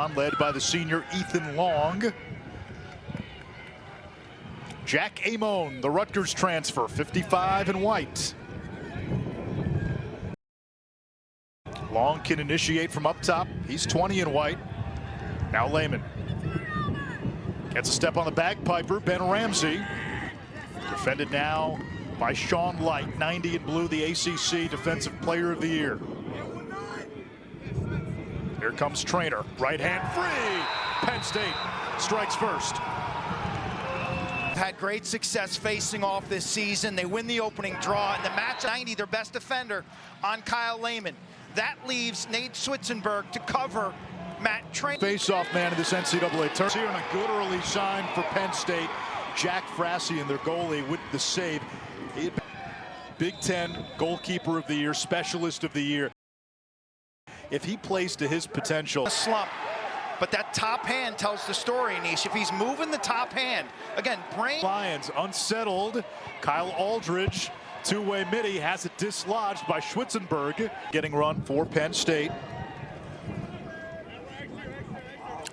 Led by the senior Ethan Long. Jack Amon, the Rutgers transfer, 55 in white. Long can initiate from up top. He's 20 in white. Now Lehman gets a step on the bagpiper. Ben Ramsey defended now by Sean Light, 90 in blue, the ACC Defensive Player of the Year. Here comes Trainer, right hand free. Penn State strikes first. Had great success facing off this season. They win the opening draw in the match 90, their best defender on Kyle Lehman. That leaves Nate Switzenberg to cover Matt Trainer. Face-off man in this NCAA tournament. Here on a good early sign for Penn State. Jack Frassi and their goalie with the save. Big Ten goalkeeper of the year, specialist of the year. If he plays to his potential. A slump, but that top hand tells the story, Nish. If he's moving the top hand, again, brain. Lions unsettled. Kyle Aldridge, two-way midi, has it dislodged by Schwitzenberg. Getting run for Penn State.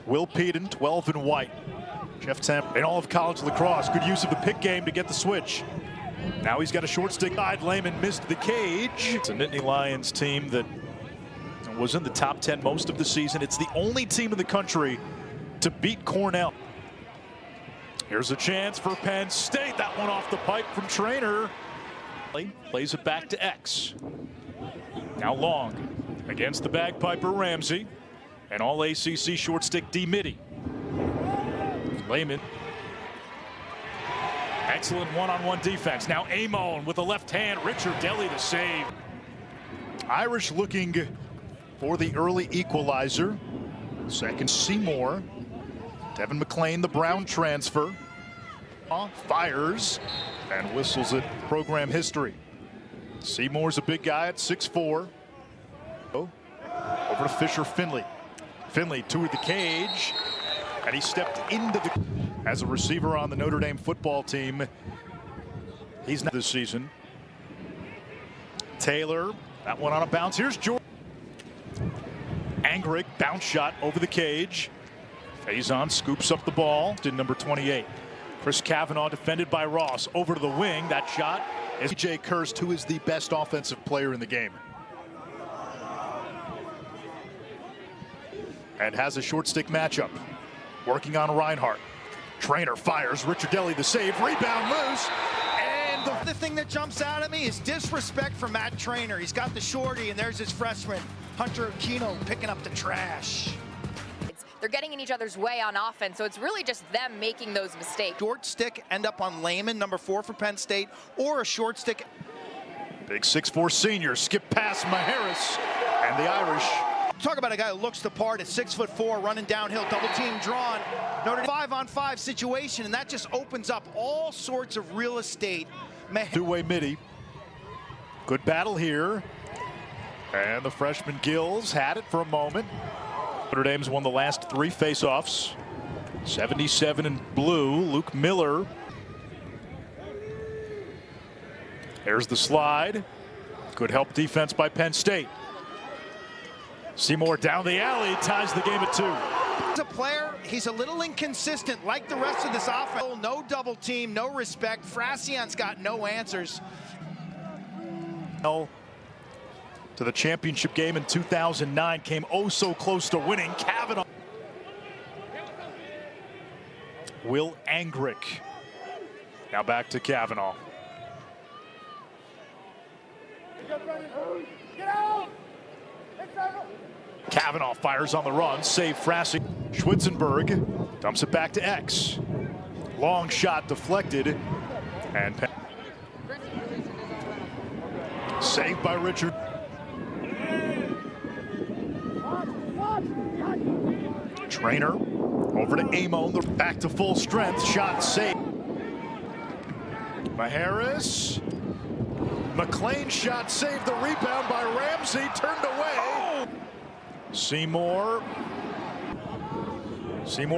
Will Peden, 12 in white. Jeff Temp in all of college lacrosse. Good use of the pick game to get the switch. Now he's got a short stick. Lehman missed the cage. It's a Nittany Lions team that was in the top 10 most of the season. It's the only team in the country to beat Cornell. Here's a chance for Penn State. That one off the pipe from Trainer. Plays it back to X. Now Long against the bagpiper Ramsey. And all ACC short stick D Midi. Lehman. Excellent one-on-one defense. Now Amon with the left hand. Richard Deli the save. Irish looking for the early equalizer. Second Seymour. Devin McClain, the Brown transfer. Fires and whistles it. Program history. Seymour's a big guy at 6'4". Over to Fisher Finley. Finley to the cage. And he stepped into the... As a receiver on the Notre Dame football team. He's not this season. Taylor. That one on a bounce. Here's George. Angrick, bounce shot over the cage. Faison scoops up the ball to number 28. Chris Kavanaugh defended by Ross. Over to the wing. That shot is Jay Kirst, who is the best offensive player in the game. And has a short stick matchup. Working on Reinhardt. Trainer fires. Richard Deli the save. Rebound loose. The thing that jumps out at me is disrespect for Matt Trainer. He's got the shorty, and there's his freshman, Hunter Aquino, picking up the trash. They're getting in each other's way on offense, so it's really just them making those mistakes. Short stick end up on Lehman, number 4 for Penn State, or a short stick. Big 6'4" senior, skip past Maharis, and the Irish. Talk about a guy who looks the part at 6'4", running downhill, double team drawn. Notre Dame 5-on-5 situation, and that just opens up all sorts of real estate. Two-way midi. Good battle here. And the freshman Gills had it for a moment. Notre Dame's won the last 3 faceoffs. 77 in blue. Luke Miller. There's the slide. Good help defense by Penn State. Seymour down the alley, ties the game at 2. As a player, he's a little inconsistent like the rest of this offense. No double team, no respect. Frassion's got no answers. To the championship game in 2009, came oh so close to winning. Kavanaugh. Will Angrick. Now back to Kavanaugh. Kavanaugh fires on the run, save Frassi. Schwitzenberg dumps it back to X. Long shot deflected, and saved by Richard. Trainer over to Amon, back to full strength, shot saved. Maharis. McClain shot saved, the rebound by Ramsey, turned away. Seymour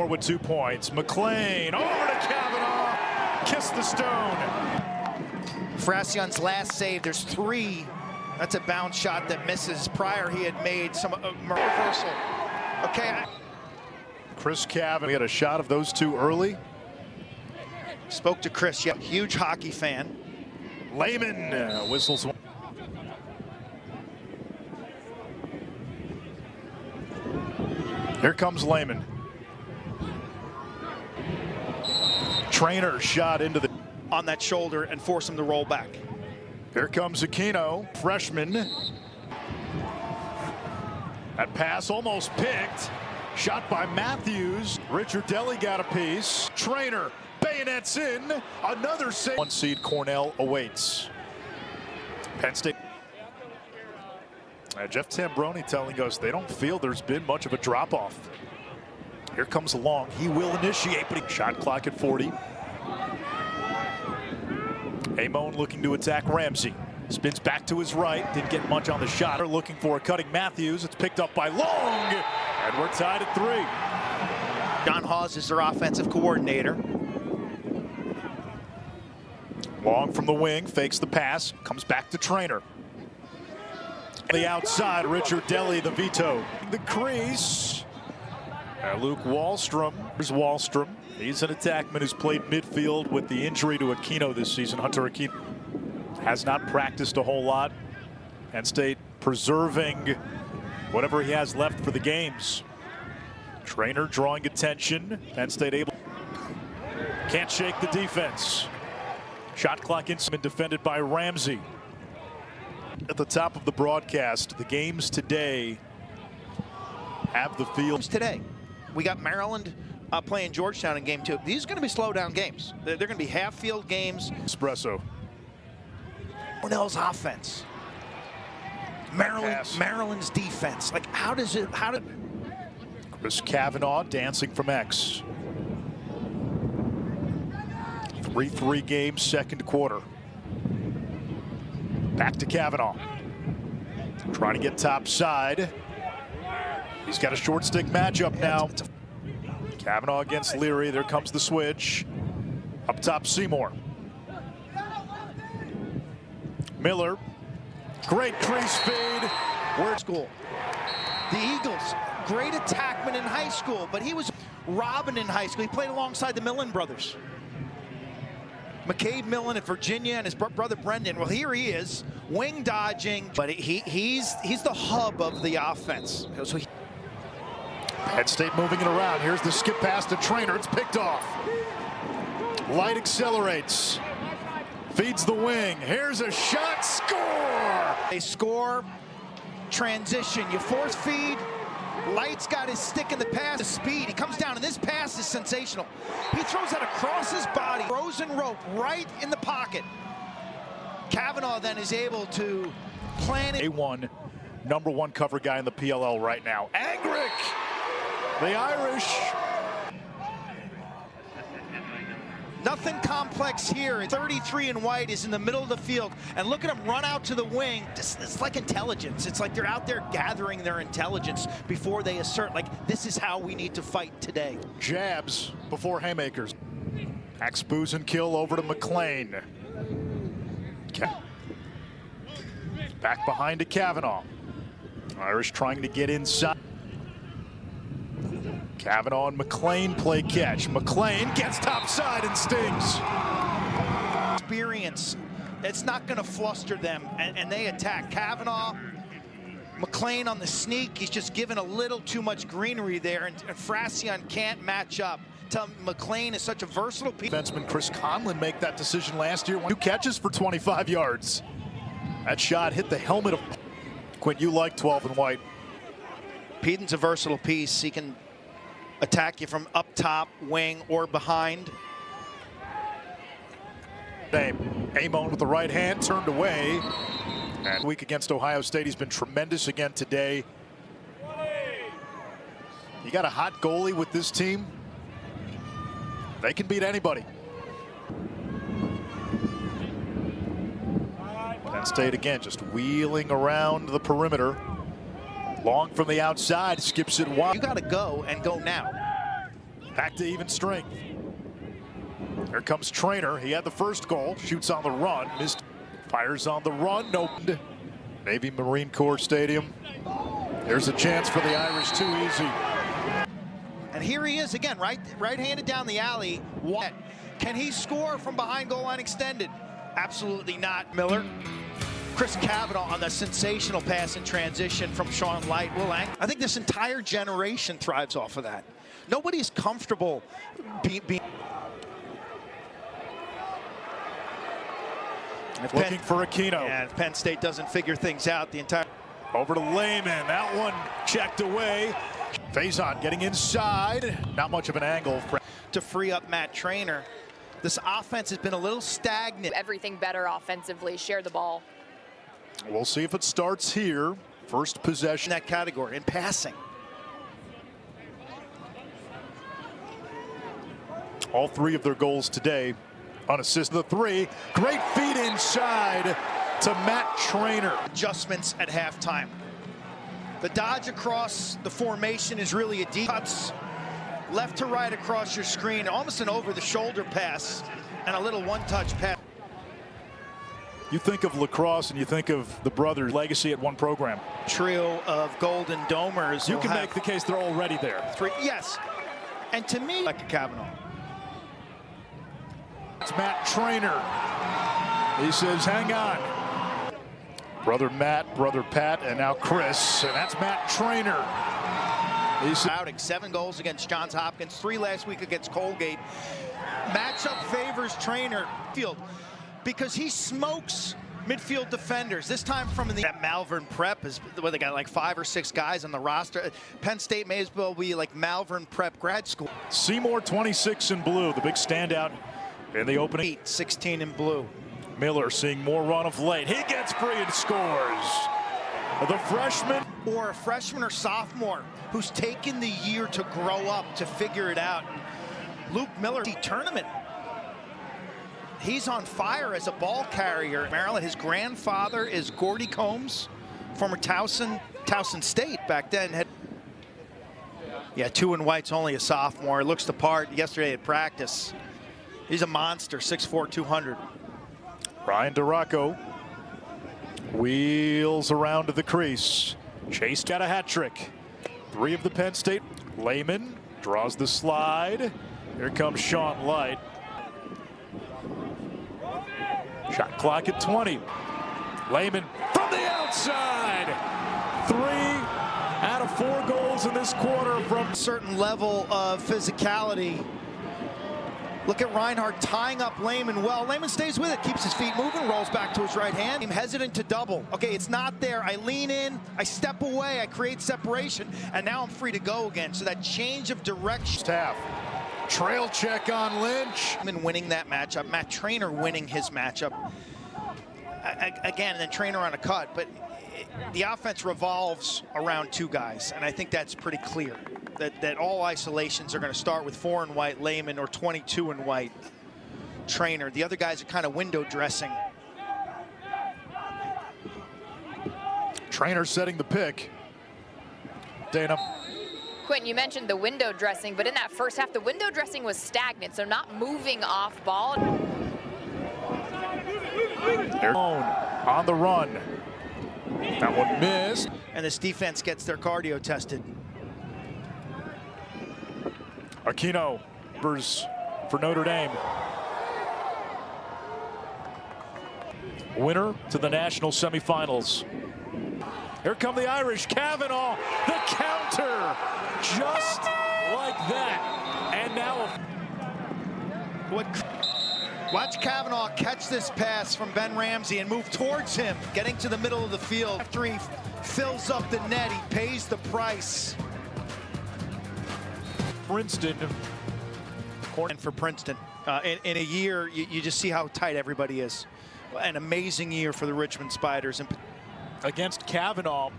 with 2 points. McClain over to Kavanaugh. Kiss the stone. Frassion's last save, there's 3. That's a bounce shot that misses. Prior, he had made some reversal. Okay. Chris Cavan. We had a shot of those two early. Spoke to Chris, yeah, huge hockey fan. Lehman whistles. Here comes Lehman. Trainer shot into the On that shoulder and force him to roll back. Here comes Aquino, freshman. That pass almost picked. Shot by Matthews. Richard Deli got a piece. Trainer bayonets in. Another save. One seed Cornell awaits. Penn State. Jeff Tambroni telling us they don't feel there's been much of a drop-off. Here comes Long. He will initiate, but he shot clock at 40. Amon looking to attack Ramsey. Spins back to his right. Didn't get much on the shot. They're looking for a cutting Matthews. It's picked up by Long. And we're tied at 3. John Hawes is their offensive coordinator. Long from the wing. Fakes the pass. Comes back to Trainer. The outside, Richard Deli, the veto. The crease. Luke Wallstrom. Here's Wallstrom. He's an attackman who's played midfield with the injury to Aquino this season. Hunter Aquino has not practiced a whole lot. Penn State preserving whatever he has left for the games. Trainer drawing attention. Penn State able. Can't shake the defense. Shot clock inside, defended by Ramsey. At the top of the broadcast, the games today have the field. Today, we got Maryland playing Georgetown in game 2. These are going to be slow down games. They're going to be half field games. Espresso. Cornell's offense. Maryland's defense. Like, how did Chris Kavanaugh dancing from X. 3-3 games, second quarter. Back to Kavanaugh. Trying to get top side. He's got a short stick matchup now. Kavanaugh against Leary. There comes the switch. Up top, Seymour. Miller. Great crease feed. Where's school? The Eagles, great attackman in high school, but he was Robin in high school. He played alongside the Millen brothers. McCabe Millen at Virginia and his brother Brendan. Well, here he is, wing dodging, but he's the hub of the offense. So Penn State moving it around. Here's the skip pass to Trainer. It's picked off. Light accelerates. Feeds the wing. Here's a shot. Score! They score. Transition. You force feed. Light's got his stick in the pass. The speed. He comes down, and this pass is sensational. He throws that across his body. Frozen rope right in the pocket. Kavanaugh then is able to plan it. A1, number 1 cover guy in the PLL right now. Angrick! The Irish. Nothing complex here. 33 in white is in the middle of the field. And look at him run out to the wing. It's like intelligence. It's like they're out there gathering their intelligence before they assert, like, this is how we need to fight today. Jabs before haymakers. Axe booze and kill over to McLean. Back behind to Kavanaugh. Irish trying to get inside. Kavanaugh and McLean play catch. McLean gets topside and stings. Experience. It's not going to fluster them, and they attack. Kavanaugh, McLean on the sneak. He's just given a little too much greenery there, and Frassion can't match up. McLean is such a versatile piece. Defenseman Chris Conlon make that decision last year. 2 catches for 25 yards. That shot hit the helmet of Quinn. You like 12 and white. Peden's a versatile piece. He can attack you from up top, wing, or behind. Amon with the right hand turned away. And week against Ohio State, he's been tremendous again today. You got a hot goalie with this team. They can beat anybody. Penn State again just wheeling around the perimeter. Long from the outside, skips it wide. You got to go and go now. Back to even strength. Here comes Trainer. He had the first goal. Shoots on the run. Missed. Fires on the run. Nope. Navy Marine Corps Stadium. There's a chance for the Irish. Too easy. And here he is again, right-handed down the alley. What? Can he score from behind goal line extended? Absolutely not. Miller. Chris Cavanaugh on the sensational pass in transition from Sean Light. I think this entire generation thrives off of that. Nobody's comfortable being Looking for Aquino. Yeah, if Penn State doesn't figure things out, the entire... Over to Lehman. That one checked away. Faison getting inside. Not much of an angle. To free up Matt Trainer. This offense has been a little stagnant. Everything better offensively. Share the ball. We'll see if it starts here. First possession. In that category, in passing. All three of their goals today unassisted. The three. Great feed inside to Matt Trainer. Adjustments at halftime. The dodge across the formation is really a deep cuts left to right across your screen, almost an over-the-shoulder pass and a little one-touch pass. You think of lacrosse and you think of the brothers' legacy at one program. Trio of Golden Domers. You can make the case they're already there. Yes. And to me, like a Cavanaugh. It's Matt Trainer. He says, hang on. Brother Matt, brother Pat, and now Chris. And that's Matt Trainer. He's outing 7 goals against Johns Hopkins, 3 last week against Colgate. Matchup favors Trainer field because he smokes midfield defenders. This time from the Malvern Prep is where they got like 5 or 6 guys on the roster. Penn State may as well be like Malvern Prep grad school. Seymour 26 in blue, the big standout in the opening. 16 in blue. Miller seeing more run of late. He gets free and scores. The freshman. Or a freshman or sophomore who's taken the year to grow up, to figure it out. Luke Miller, tournament. He's on fire as a ball carrier. Maryland, his grandfather is Gordy Combs, former Towson State back then. Yeah, 2 in white's only a sophomore. Looks the part yesterday at practice. He's a monster, 6'4", 200. Ryan DeRocco wheels around to the crease. Chase got a hat trick. 3 of the Penn State. Lehman draws the slide. Here comes Sean Light. Shot clock at 20. Lehman from the outside. 3 out of 4 goals in this quarter from a certain level of physicality. Look at Reinhardt tying up Lehman well. Lehman stays with it, keeps his feet moving, rolls back to his right hand. I'm hesitant to double. Okay, it's not there. I lean in, I step away, I create separation, and now I'm free to go again. So that change of direction. Half. Trail check on Lynch. Winning that matchup. Matt Trainer winning his matchup. Again, and then Trainer on a cut, but the offense revolves around 2 guys, and I think that's pretty clear. That all isolations are going to start with 4 in white Lehman or 22 in white Trainer. The other guys are kind of window dressing. Trainer setting the pick. Dana. Quentin, you mentioned the window dressing, but in that first half, the window dressing was stagnant, so not moving off ball. They're on the run. That one missed. And this defense gets their cardio tested. Aquino for Notre Dame. Winner to the national semifinals. Here come the Irish. Cavanaugh, the counter, just like that. And now watch Cavanaugh catch this pass from Ben Ramsey and move towards him, getting to the middle of the field. After he fills up the net, he pays the price. Princeton. And for Princeton, in a year, you just see how tight everybody is. An amazing year for the Richmond Spiders. Against Cavanaugh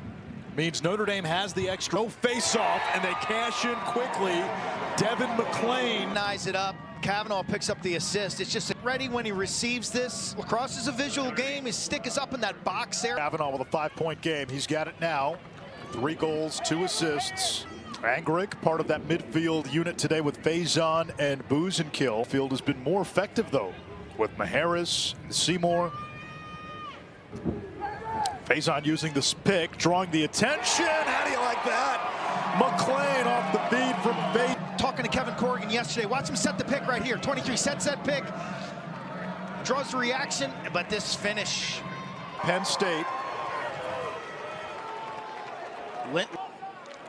means Notre Dame has the extra face-off, and they cash in quickly. Devin McClain eyes it up. Cavanaugh picks up the assist. It's just ready when he receives this. Lacrosse is a visual game. His stick is up in that box there. Cavanaugh with a 5-point game. He's got it now. 3 goals, 2 assists. Angrick, part of that midfield unit today with Faison and Buzenkill. Field has been more effective, though, with Maharis and Seymour. Faison using this pick, drawing the attention. How do you like that? McClain off the feed from Faison. yesterday. Watch him set the pick right here. 23 set pick. Draws the reaction, but this finish. Penn State.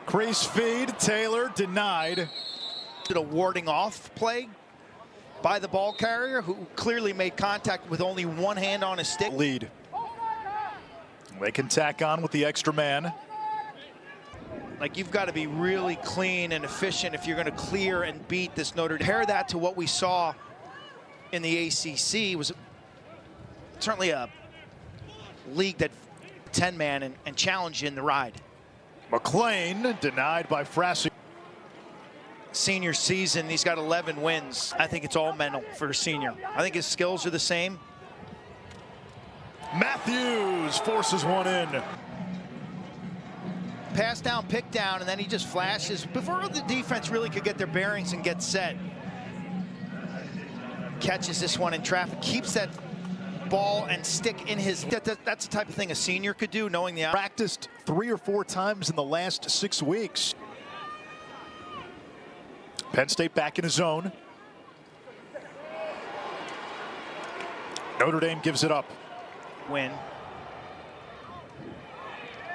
Crease feed, Taylor denied. Did a warding off play by the ball carrier, who clearly made contact with only one hand on his stick. Lead. They can tack on with the extra man. Like, you've got to be really clean and efficient if you're going to clear and beat this Notre Dame. Compare that to what we saw in the ACC. Was certainly a league that 10-man and challenge in the ride. McLean denied by Frassi. Senior season, he's got 11 wins. I think it's all mental for a senior. I think his skills are the same. Matthews forces one in. Pass down, pick down, and then he just flashes before the defense really could get their bearings and get set. Catches this one in traffic, keeps that ball and stick in his. That's the type of thing a senior could do, knowing the. Practiced 3 or 4 times in the last 6 weeks. Penn State back in his zone. Notre Dame gives it up. Win.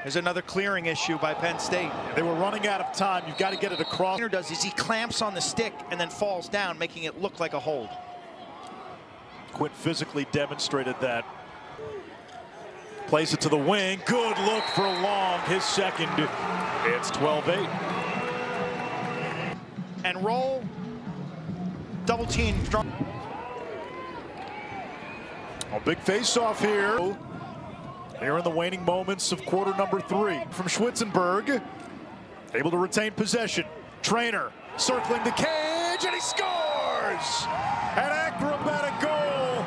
There's another clearing issue by Penn State. They were running out of time. You've got to get it across. What he does is he clamps on the stick and then falls down, making it look like a hold. Quinn physically demonstrated that. Plays it to the wing. Good look for Long. His second. It's 12-8. And roll. Double team. A big face-off here. Here in the waning moments of quarter number 3 from Schwitzenberg. Able to retain possession. Trainer circling the cage, and he scores! An acrobatic goal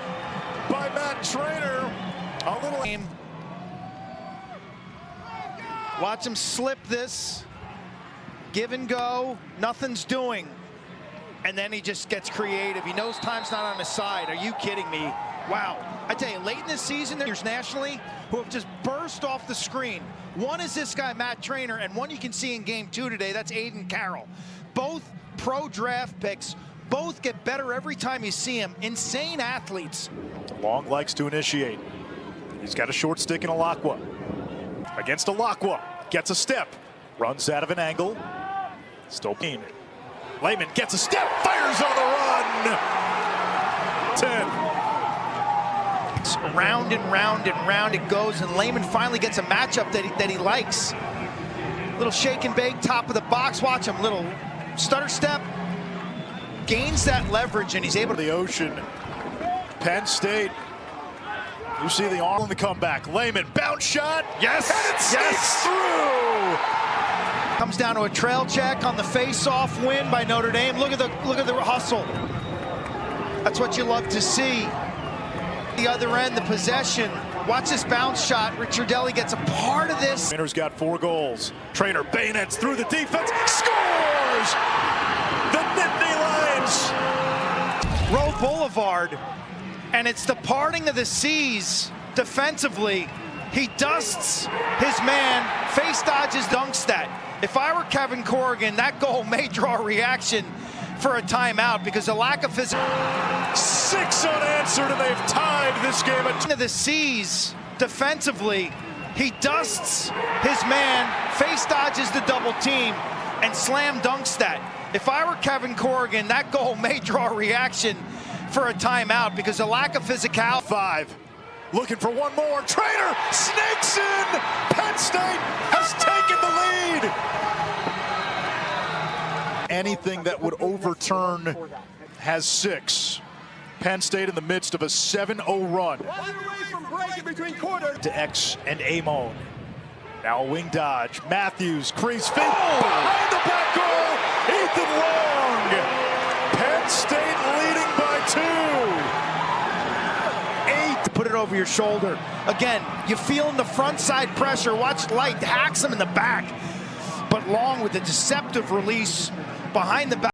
by Matt Trainer. A little aim. Watch him slip this. Give and go. Nothing's doing. And then he just gets creative. He knows time's not on his side. Are you kidding me? Wow. I tell you, late in this season, there's nationally who have just burst off the screen. One is this guy, Matt Trainer, and one you can see in game 2 today. That's Aiden Carroll. Both pro draft picks. Both get better every time you see him. Insane athletes. Long likes to initiate. He's got a short stick in Alakwa. Against Alakwa. Gets a step. Runs out of an angle. Still keen. Lehman gets a step. Fires on the run. 10. Round and round and round it goes, and Lehman finally gets a matchup that he likes. Little shake and bake, top of the box. Watch him, little stutter step. Gains that leverage, and he's able to. The ocean. Penn State. You see the arm in the comeback. Lehman, bounce shot. Yes, and it sneaks through. Comes down to a trail check on the face-off win by Notre Dame. Look at the hustle. That's what you love to see. The other end, the possession. Watch this bounce shot. Richard Deli gets a part of this. Trainer's got 4 goals. Trainer bayonets through the defense. Scores! The Nittany Lions. Road Boulevard. And it's the parting of the seas defensively. He dusts his man, face dodges Dunkstead. If I were Kevin Corrigan, that goal may draw a reaction for a timeout because the lack of physical. 6 unanswered, and they've tied this game at the seas defensively. He dusts his man, face dodges the double team, and slam dunks that. If I were Kevin Corrigan, that goal may draw a reaction for a timeout because the lack of physicality. 5. Looking for one more. Trainer snakes in. Penn State has taken the lead. Anything that would overturn has 6. Penn State in the midst of a 7-0 run. To X and Amon. Now a wing dodge. Matthews, crease feet. Behind the back goal. Ethan Long. Penn State leading by 2. 8. Put it over your shoulder. Again, you feel in the front side pressure. Watch Light hacks him in the back. But Long with a deceptive release behind the back.